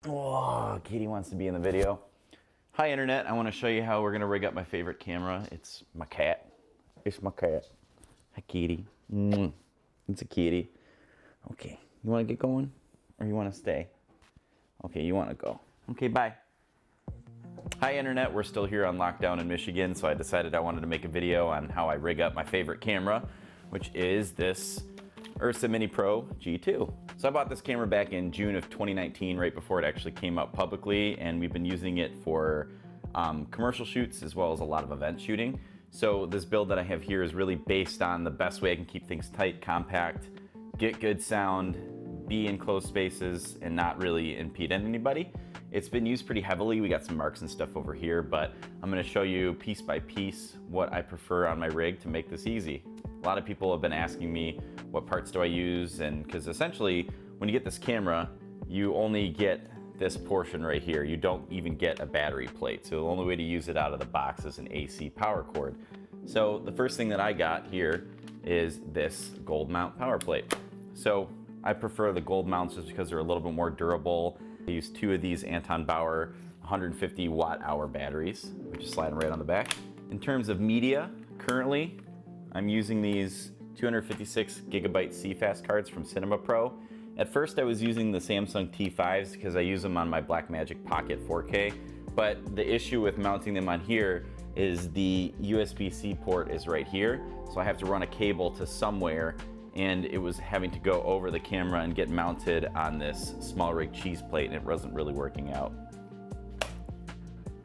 Oh, Katie wants to be in the video. Hi Internet, I want to show you how we're going to rig up my favorite camera. It's my cat. It's my cat. Hi Katie. It's a kitty. Okay, you want to get going? Or you want to stay? Okay, you want to go. Okay, bye. Hi Internet, we're still here on lockdown in Michigan, so I decided I wanted to make a video on how I rig up my favorite camera, which is this Ursa Mini Pro G2. So I bought this camera back in June of 2019, right before it actually came out publicly, and we've been using it for commercial shoots as well as a lot of event shooting. So this build that I have here is really based on the best way I can keep things tight, compact, get good sound, be in closed spaces, and not really impede anybody. It's been used pretty heavily. We got some marks and stuff over here, but I'm going to show you piece by piece what I prefer on my rig to make this easy. A lot of people have been asking me what parts do I use, and because essentially when you get this camera, you only get this portion right here. You don't even get a battery plate. So the only way to use it out of the box is an AC power cord. So the first thing that I got here is this gold mount power plate. So I prefer the gold mounts just because they're a little bit more durable. I use two of these Anton Bauer 150 watt-hour batteries, which just slide them right on the back. In terms of media, currently I'm using these 256 gigabyte Cfast cards from Cinemapro. At first I was using the Samsung T5s because I use them on my Blackmagic Pocket 4K, but the issue with mounting them on here is the USB-C port is right here, so I have to run a cable to somewhere, and it was having to go over the camera and get mounted on this Smallrig Cheeseplate, and it wasn't really working out.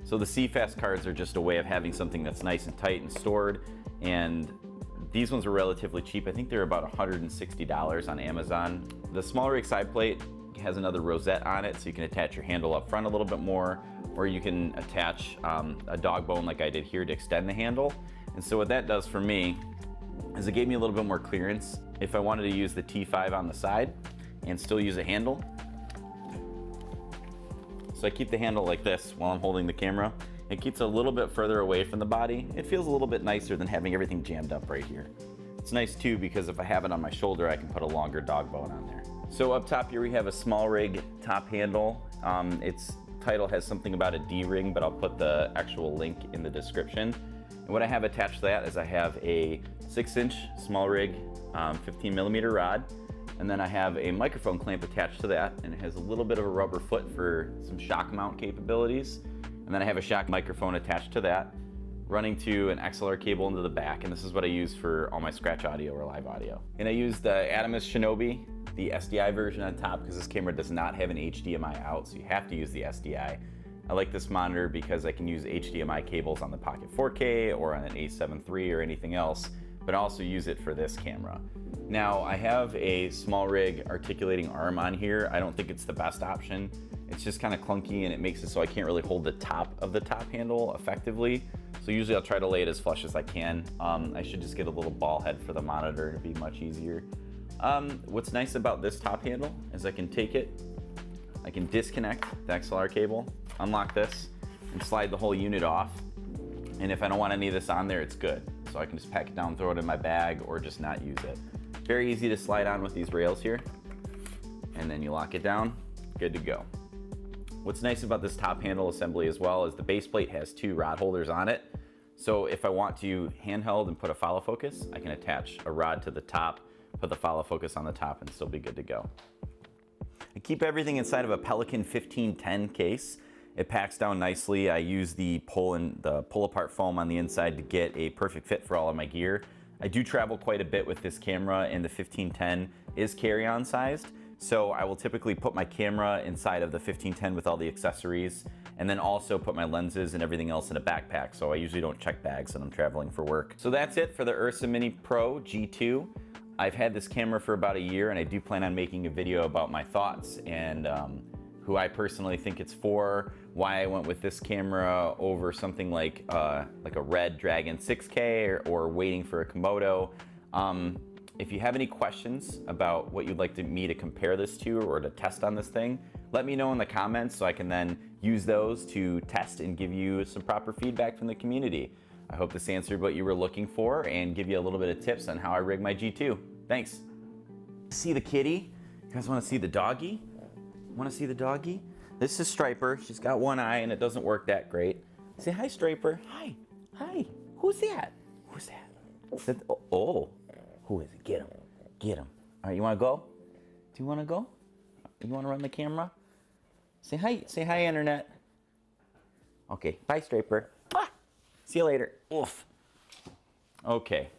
So the Cfast cards are just a way of having something that's nice and tight and stored, and these ones are relatively cheap. I think they're about $160 on Amazon. The Smallrig side plate has another rosette on it, so you can attach your handle up front a little bit more, or you can attach a Dogbone like I did here to extend the handle. And so what that does for me is it gave me a little bit more clearance if I wanted to use the T5 on the side and still use a handle. So I keep the handle like this while I'm holding the camera. It keeps it a little bit further away from the body. It feels a little bit nicer than having everything jammed up right here. It's nice too because if I have it on my shoulder, I can put a longer dog bone on there. So up top here we have a Smallrig top handle. Its title has something about a D-ring, but I'll put the actual link in the description. And what I have attached to that is I have a 6-inch Smallrig 15mm rod, and then I have a microphone clamp attached to that, and it has a little bit of a rubber foot for some shock mount capabilities. And then I have a shock microphone attached to that, running to an XLR cable into the back, and this is what I use for all my scratch audio or live audio. And I use the Atomos Shinobi, the SDI version on top, because this camera does not have an HDMI out, so you have to use the SDI. I like this monitor because I can use HDMI cables on the Pocket 4K or on an A7 III or anything else, but I also use it for this camera. Now, I have a Smallrig articulating arm on here. I don't think it's the best option. It's just kind of clunky, and it makes it so I can't really hold the top of the top handle effectively. So usually I'll try to lay it as flush as I can. I should just get a little ball head for the monitor and it'd be much easier. What's nice about this top handle is I can take it, I can disconnect the XLR cable, unlock this, and slide the whole unit off. And if I don't want any of this on there, it's good. So I can just pack it down, throw it in my bag, or just not use it. Very easy to slide on with these rails here. And then you lock it down, good to go. What's nice about this top handle assembly as well is the base plate has two rod holders on it. So if I want to handheld and put a follow focus, I can attach a rod to the top, put the follow focus on the top, and still be good to go. I keep everything inside of a Pelican 1510 case. It packs down nicely. I use the pull apart foam on the inside to get a perfect fit for all of my gear. I do travel quite a bit with this camera, and the 1510 is carry-on sized. So I will typically put my camera inside of the 1510 with all the accessories, and then also put my lenses and everything else in a backpack. So I usually don't check bags when I'm traveling for work. So that's it for the Ursa Mini Pro G2. I've had this camera for about a year, and I do plan on making a video about my thoughts and who I personally think it's for, why I went with this camera over something like a Red Dragon 6K or waiting for a Komodo. If you have any questions about what you'd like me to compare this to or to test on this thing, let me know in the comments so I can then use those to test and give you some proper feedback from the community. I hope this answered what you were looking for and give you a little bit of tips on how I rig my G2. Thanks. See the kitty? You guys want to see the doggy? Want to see the doggy? This is Striper. She's got one eye and it doesn't work that great. Say hi, Striper. Hi. Hi. Who's that? Who's that? Oh. Who is it? Get him. Get him. All right, you want to go? Do you want to go? You want to run the camera? Say hi. Say hi, Internet. Okay. Bye, Striper. Ah! See you later. Oof. Okay.